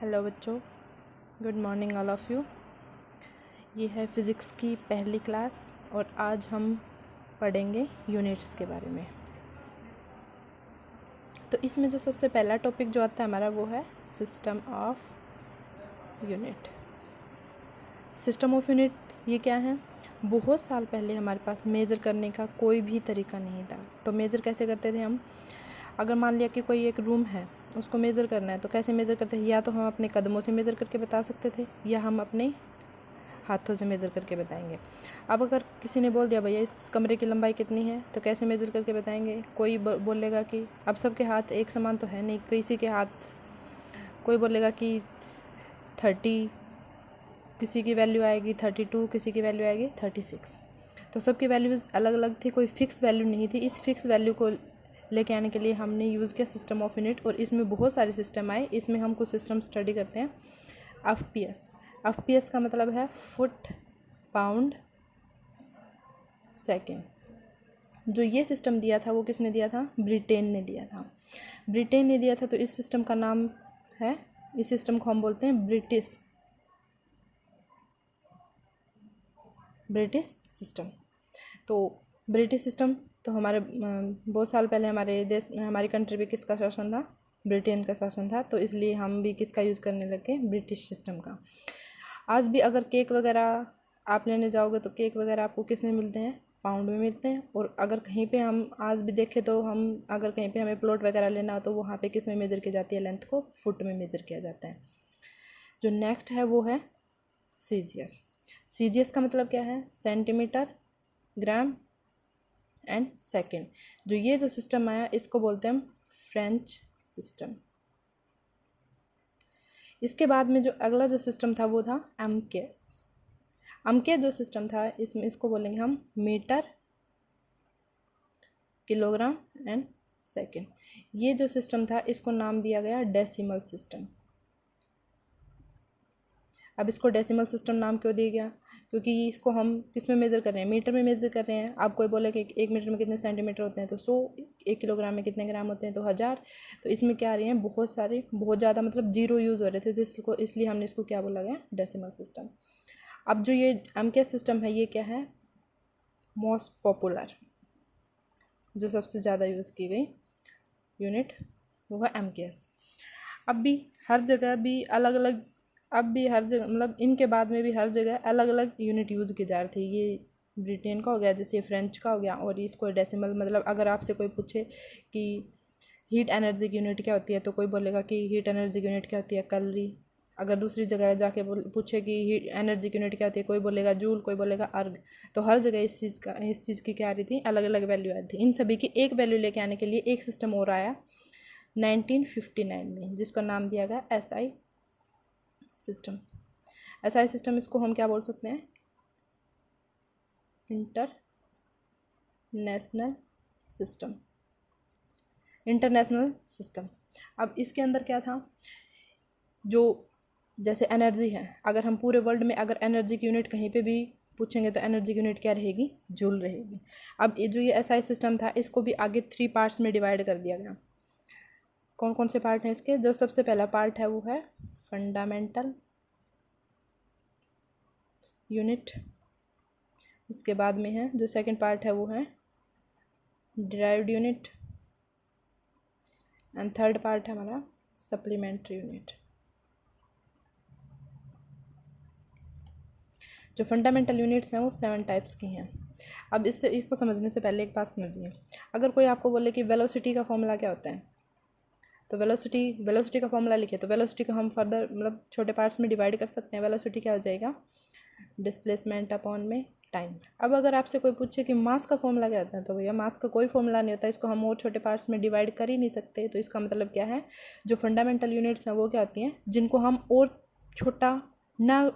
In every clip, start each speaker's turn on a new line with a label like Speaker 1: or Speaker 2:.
Speaker 1: Hello बच्चों, good morning all of you. ये है फ़िज़िक्स की पहली क्लास और आज हम पढ़ेंगे यूनिट्स के बारे में। तो इसमें जो सबसे पहला टॉपिक जो आता है हमारा वो है system of unit. System of unit ये क्या है? बहुत साल पहले हमारे पास मेज़र करने का कोई भी तरीका नहीं था। तो मेज़र कैसे करते थे हम? अगर मान लिया कि कोई एक रूम है, उसको मेज़र करना है तो कैसे मेज़र करते हैं? या तो हम अपने कदमों से मेज़र करके बता सकते थे या हम अपने हाथों से मेज़र करके बताएंगे। अब अगर किसी ने बोल दिया भैया इस कमरे की लंबाई कितनी है, तो कैसे मेज़र करके बताएंगे? कोई बोलेगा कि अब सबके हाथ एक समान तो है नहीं, किसी के हाथ कोई बोलेगा कि 30, किसी की वैल्यू आएगी 32, किसी की वैल्यू आएगी 36। तो सबकी वैल्यूज़ अलग अलग थी, कोई फ़िक्स वैल्यू नहीं थी। इस फिक्स वैल्यू को लेके आने के लिए हमने यूज़ किया सिस्टम ऑफ यूनिट और इसमें बहुत सारे सिस्टम आए। इसमें हम कुछ सिस्टम स्टडी करते हैं। एफपीएस, एफपीएस का मतलब है फुट पाउंड सेकेंड। जो ये सिस्टम दिया था वो किसने दिया था? ब्रिटेन ने दिया था। ब्रिटेन ने दिया था तो इस सिस्टम का नाम है, इस सिस्टम को हम बोलते हैं ब्रिटिश सिस्टम। तो ब्रिटिश सिस्टम तो हमारे बहुत साल पहले हमारे देश हमारी कंट्री पे किसका शासन था? ब्रिटेन का शासन था। तो इसलिए हम भी किसका यूज़ करने लगे? ब्रिटिश सिस्टम का। आज भी अगर केक वगैरह आप लेने जाओगे तो केक वगैरह आपको किस में मिलते हैं? पाउंड में मिलते हैं। और अगर कहीं पे हम आज भी देखें तो हम अगर कहीं पे हमें प्लॉट वगैरह लेना हो तो वहाँ पे किस में मेज़र की जाती है? लेंथ को फुट में मेज़र किया जाता है। जो नेक्स्ट है वो है सीजीएस। सीजीएस का मतलब क्या है? Centimetre, gram and second. जो जो सिस्टम आया इसको बोलते हैं हम फ्रेंच सिस्टम। इसके बाद में जो अगला जो सिस्टम था वो था एमकेएस। एमकेएस जो सिस्टम था इसमें इसको बोलेंगे हम मीटर, किलोग्राम एंड सेकेंड। ये जो सिस्टम था इसको नाम दिया गया डेसिमल सिस्टम। अब इसको डेसिमल सिस्टम नाम क्यों दिया गया? क्योंकि इसको हम किस में मेज़र कर रहे हैं? मीटर में मेज़र कर रहे हैं। आप कोई बोले कि 1 मीटर में कितने सेंटीमीटर होते हैं तो 100, 1 किलोग्राम में कितने ग्राम होते हैं तो 1000। तो इसमें क्या आ रही हैं? बहुत सारे, बहुत ज़्यादा, मतलब जीरो यूज़ हो रहे थे जिसको, इसलिए हमने इसको क्या बोला गया? Decimal system. अब जो ये एमकेएस सिस्टम है ये क्या है? मोस्ट पॉपुलर, जो सबसे ज़्यादा यूज़ की गई यूनिट वो है एमकेएस। अब भी हर जगह भी अलग अलग, अब भी हर जगह, मतलब इनके बाद में भी हर जगह अलग अलग यूनिट यूज़ की जा रही थी। ये ब्रिटेन का हो गया, जैसे फ्रेंच का हो गया, और इसको डेसिमल, मतलब अगर आपसे कोई पूछे कि हीट एनर्जी की यूनिट क्या होती है तो कोई बोलेगा कि हीट एनर्जी की यूनिट क्या होती है? कैलोरी। अगर दूसरी जगह जाके पूछे कि हीट एनर्जी की यूनिट क्या होती है, कोई बोलेगा जूल, कोई बोलेगा अर्ग। तो हर जगह इस चीज़ की क्या आ रही थी? अलग अलग वैल्यू आ रही थी। इन सभी की एक वैल्यू लेके आने के लिए एक सिस्टम और आया 1959 में, जिसका नाम दिया गया एसआई सिस्टम। एसआई सिस्टम, इसको हम क्या बोल सकते हैं? International system. International system. अब इसके अंदर क्या था? जो जैसे एनर्जी है, अगर हम पूरे वर्ल्ड में अगर एनर्जी की यूनिट कहीं पे भी पूछेंगे तो एनर्जी की यूनिट क्या रहेगी? जूल रहेगी। अब ये एसआई सिस्टम था इसको भी आगे 3 पार्ट्स में डिवाइड कर दिया गया। कौन कौन से पार्ट हैं इसके? जो सबसे पहला पार्ट है वो है फंडामेंटल यूनिट। इसके बाद में है जो सेकंड पार्ट है वो है derived unit and third part है हमारा सप्लीमेंट्री यूनिट। जो फंडामेंटल यूनिट्स हैं वो 7 टाइप्स की हैं। अब इसको समझने से पहले एक बात समझिए। अगर कोई आपको बोले कि वेलोसिटी का फॉर्मूला क्या होता है, तो वेलोसिटी का फॉर्मूला लिखे तो वेलोसिटी को हम फर्दर, मतलब छोटे पार्ट्स में डिवाइड कर सकते हैं। वेलोसिटी क्या हो जाएगा? डिस्प्लेसमेंट अपॉन में टाइम। अब अगर आपसे कोई पूछे कि मास का फॉर्मूला क्या होता है, तो भैया मास का कोई फॉर्मूला नहीं होता, इसको हम और छोटे पार्ट्स में डिवाइड कर ही नहीं सकते। तो इसका मतलब क्या है? जो फंडामेंटल यूनिट्स हैं वो क्या होती हैं? जिनको हम और छोटा ना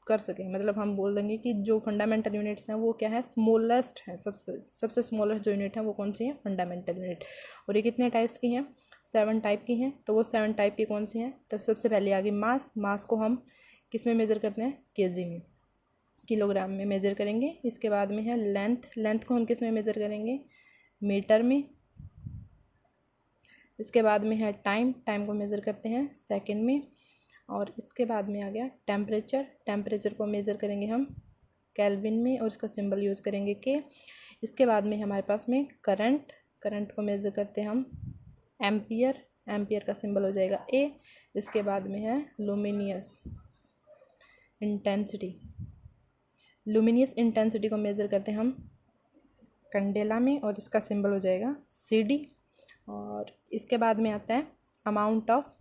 Speaker 1: कर सकें, मतलब हम बोल देंगे कि जो फंडामेंटल यूनिट्स हैं वो क्या है? स्मॉलेस्ट है। सबसे स्मॉलेस्ट जो यूनिट है वो कौन सी है? Fundamental unit. और ये कितने टाइप्स की हैं? 7 टाइप की हैं। तो वो 7 टाइप की कौन सी हैं? तो सबसे पहले आ गई मास। मास को हम किस में मेज़र करते हैं? केजी में, किलोग्राम में मेज़र करेंगे। इसके बाद में है लेंथ। लेंथ को हम किस में मेज़र करेंगे? मीटर में। इसके बाद में है टाइम। टाइम को मेज़र करते हैं सेकंड में। और इसके बाद में आ गया टेम्परेचर। टेम्परेचर को मेज़र करेंगे हम केल्विन में और इसका सिंबल यूज़ करेंगे के। इसके बाद में हमारे पास में करंट। करंट को मेज़र करते हैं हम एम्पियर। एम्पियर का सिंबल हो जाएगा ए। इसके बाद में है लुमिनियस इंटेंसिटी। लुमिनियस इंटेंसिटी को मेज़र करते हैं हम कैंडेला में और इसका सिंबल हो जाएगा सी डी। और इसके बाद में आता है amount of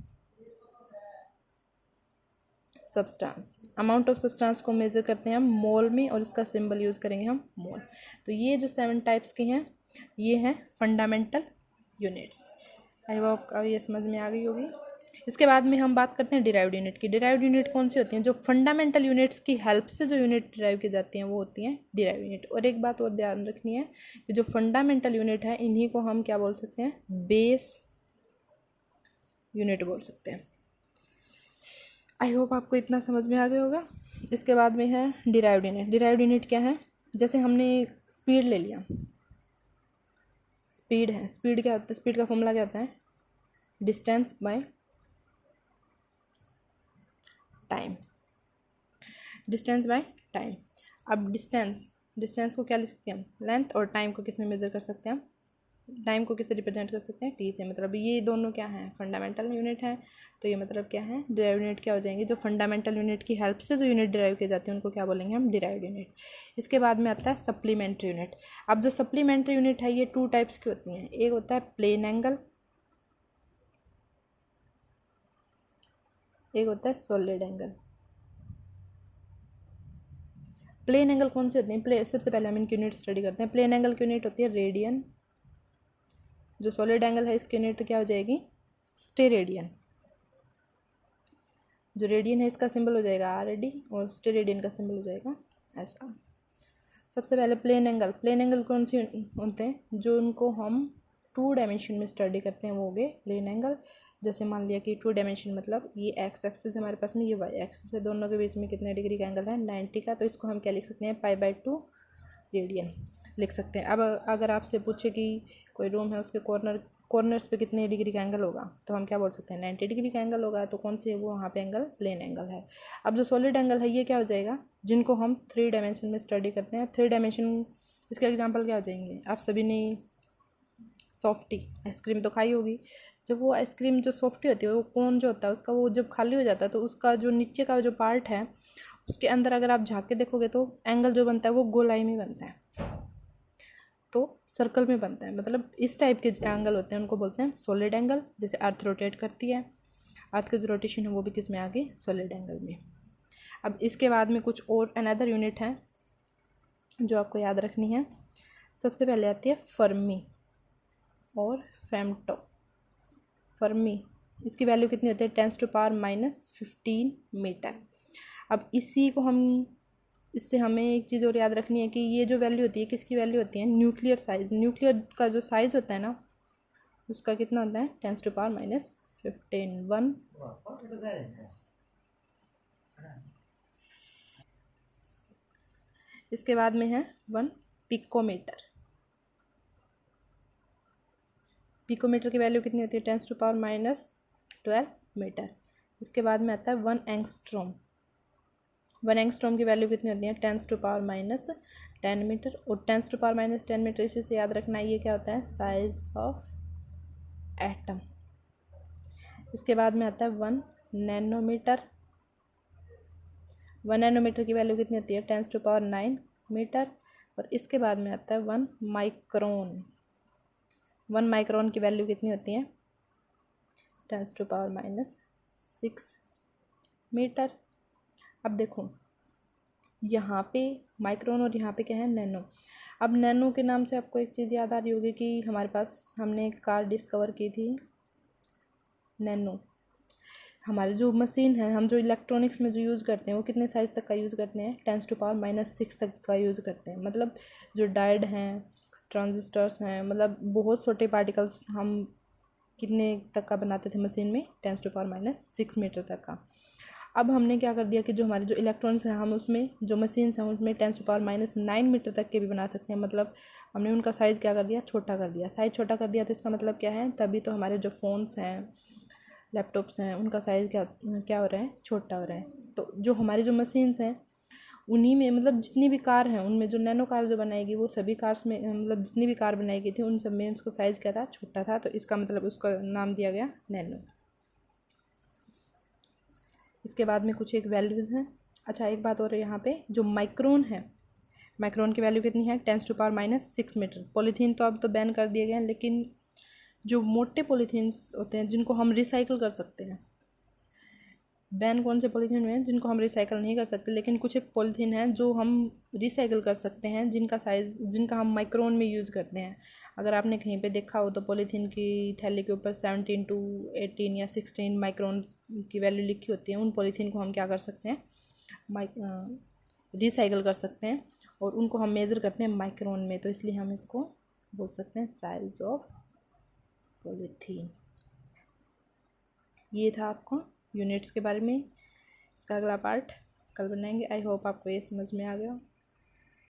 Speaker 1: substance. Amount of substance को मेज़र करते हैं हम मोल में और इसका सिंबल यूज़ करेंगे हम मोल। तो ये जो 7 टाइप्स के हैं ये हैं फंडामेंटल यूनिट्स। आई होप अब ये समझ में आ गई होगी। इसके बाद में हम बात करते हैं डिराइव्ड यूनिट की। डिराइव्ड यूनिट कौन सी होती हैं? जो फंडामेंटल यूनिट्स की हेल्प से जो यूनिट डिराइव की जाती हैं वो होती हैं डिराइव्ड यूनिट। और एक बात और ध्यान रखनी है कि जो फंडामेंटल यूनिट है इन्हीं को हम क्या बोल सकते हैं? बेस यूनिट बोल सकते हैं। आई होप आपको इतना समझ में आ गया होगा। इसके बाद में है डिराइव्ड यूनिट। डिराइव्ड यूनिट क्या है? जैसे हमने स्पीड ले लिया, स्पीड है, स्पीड क्या होता है? स्पीड का फॉर्मूला क्या होता है? Distance by time. Distance by time. अब डिस्टेंस को क्या लिख सकते हैं हम? लेंथ। और टाइम को किस में मेज़र कर सकते हैं हम? टाइम को किससे रिप्रेजेंट कर सकते हैं? टी से। मतलब ये दोनों क्या हैं? फंडामेंटल यूनिट है। तो ये मतलब क्या है? डिराइव्ड यूनिट क्या हो जाएंगे? जो फंडामेंटल यूनिट की हेल्प से जो यूनिट डिराइव की जाती है उनको क्या बोलेंगे हम? Derived unit. इसके बाद में आता है सप्लीमेंट्री यूनिट। अब जो सप्लीमेंट्री यूनिट है ये 2 टाइप्स की होती हैं। एक होता है प्लेन एंगल, एक होता है सॉलिड एंगल। प्लेन एंगल कौन सी होती है? सबसे पहले हम इनकी यूनिट स्टडी करते हैं। प्लेन एंगल की यूनिट होती है रेडियन। जो सॉलिड एंगल है इसकी यूनिट क्या हो जाएगी? स्टेरेडियन। जो रेडियन है इसका सिंबल हो जाएगा आर डी और स्टेरेडियन का सिंबल हो जाएगा एस आर। सबसे पहले प्लेन एंगल। प्लेन एंगल कौन से होते हैं? जो उनको हम 2 डायमेंशन में स्टडी करते हैं वो हो गए प्लेन एंगल। जैसे मान लिया कि 2 डायमेंशन मतलब ये एक्स एक्सिस हमारे पास में, ये वाई एक्सिस है, दोनों के बीच में कितने डिग्री का एंगल है? 90 का। तो इसको हम क्या लिख सकते हैं? π/2 रेडियन लिख सकते हैं। अब अगर आपसे पूछे कि कोई रूम है उसके कॉर्नर्स पे कितने डिग्री का एंगल होगा तो हम क्या बोल सकते हैं? 90 डिग्री का एंगल होगा। तो कौन से वो वहाँ पे एंगल? प्लेन एंगल है। अब जो सॉलिड एंगल है ये क्या हो जाएगा? जिनको हम 3 डायमेंशन में स्टडी करते हैं। 3 डायमेंशन इसके एग्जांपल क्या हो जाएंगे? आप सभी ने सॉफ्टी आइसक्रीम तो खाई होगी। जब वो आइसक्रीम जो सॉफ्टी होती है वो कोन जो होता है उसका वो जब खाली हो जाता है तो उसका जो नीचे का जो पार्ट है उसके अंदर अगर आप झाँक के देखोगे तो एंगल जो बनता है वो गोलाई में बनता है, तो सर्कल में बनता है। मतलब इस टाइप के एंगल होते हैं उनको बोलते हैं सॉलिड एंगल। जैसे अर्थ रोटेट करती है, अर्थ का जो रोटेशन है वो भी किस में आ गई? सॉलिड एंगल में। अब इसके बाद में कुछ और अनदर यूनिट है जो आपको याद रखनी है। सबसे पहले आती है फर्मी और फेम्टो। फर्मी इसकी वैल्यू कितनी होती है? 10⁻⁻15 मीटर। अब इसी को हम इससे हमें एक चीज़ और याद रखनी है कि ये जो वैल्यू होती है किसकी वैल्यू होती है? Nuclear size. न्यूक्लियर का जो साइज़ होता है ना उसका कितना होता है? 10⁻⁻15 1। इसके बाद में है 1 पिकोमीटर। पिकोमीटर की वैल्यू कितनी होती है? 10⁻12 मीटर। इसके बाद में आता है 1 एंगस्ट्रॉम। 1 एंगस्ट्रॉम की वैल्यू कितनी होती है? 10⁻10 मीटर। और 10⁻10 मीटर इसी से याद रखना है ये क्या होता है? Size of atom. इसके बाद में आता है 1 नैनोमीटर। 1 नैनोमीटर की वैल्यू कितनी होती है? 10⁻9 मीटर। और इसके बाद में आता है 1 माइक्रोन। 1 माइक्रोन की वैल्यू कितनी होती है? 10⁻6 मीटर। अब देखो यहाँ पे माइक्रोन और यहाँ पे क्या है? नैनो। अब नैनो के नाम से आपको एक चीज़ याद आ रही होगी कि हमारे पास हमने एक कार डिस्कवर की थी नैनो। हमारी जो मशीन है, हम जो इलेक्ट्रॉनिक्स में जो यूज़ करते हैं वो कितने साइज़ तक का यूज़ करते हैं? 10⁻6 तक का यूज़ करते हैं। मतलब जो डायोड हैं, ट्रांजिस्टर्स हैं, मतलब बहुत छोटे पार्टिकल्स हम कितने तक का बनाते थे मशीन में? 10⁻6 मीटर तक का। अब हमने क्या कर दिया कि जो हमारे जो इलेक्ट्रॉनिक्स हैं हम उसमें जो मशीन्स हैं उसमें 10⁻9 मीटर तक के भी बना सकते हैं। मतलब हमने उनका साइज़ क्या कर दिया? छोटा कर दिया। साइज़ छोटा कर दिया तो इसका मतलब क्या है? तभी तो हमारे जो फ़ोन्स हैं, लैपटॉप्स हैं उनका साइज़ क्या क्या हो रहा है, छोटा हो रहा है। तो जो हमारी जो मशीन्स हैं उन्हीं में मतलब जितनी भी कार हैं उनमें जो नैनो कार जो बनाएगी वो सभी कार्स में मतलब जितनी भी कार बनाई गई थी उन सब में उसका साइज़ क्या था, छोटा था। तो इसका मतलब उसका नाम दिया गया नैनो। इसके बाद में कुछ एक वैल्यूज़ हैं। अच्छा एक बात और है यहाँ पे, जो माइक्रोन है, माइक्रोन की वैल्यू कितनी है, 10⁻⁻6 मीटर। पॉलीथीन तो अब तो बैन कर दिए गए हैं, लेकिन जो मोटे पॉलीथीन्स होते हैं जिनको हम रिसाइकिल कर सकते हैं, बैन कौन से पॉलीथीन में जिनको हम रिसाइकिल नहीं कर सकते, लेकिन कुछ एक पॉलीथीन हैं जो हम रिसाइकिल कर सकते हैं, जिनका साइज़ जिनका हम माइक्रोन में यूज़ करते हैं। अगर आपने कहीं पे देखा हो तो पॉलीथीन की थैली के ऊपर 17 to 18 या 16 माइक्रोन की वैल्यू लिखी होती है। उन पॉलीथीन को हम क्या कर सकते हैं, रिसाइकिल कर सकते हैं और उनको हम मेज़र करते हैं माइक्रोन में। तो इसलिए हम इसको बोल सकते हैं साइज़ ऑफ पॉलीथीन। ये था आपको यूनिट्स के बारे में। इसका अगला पार्ट कल बनाएंगे। आई होप आपको ये समझ में आ गया।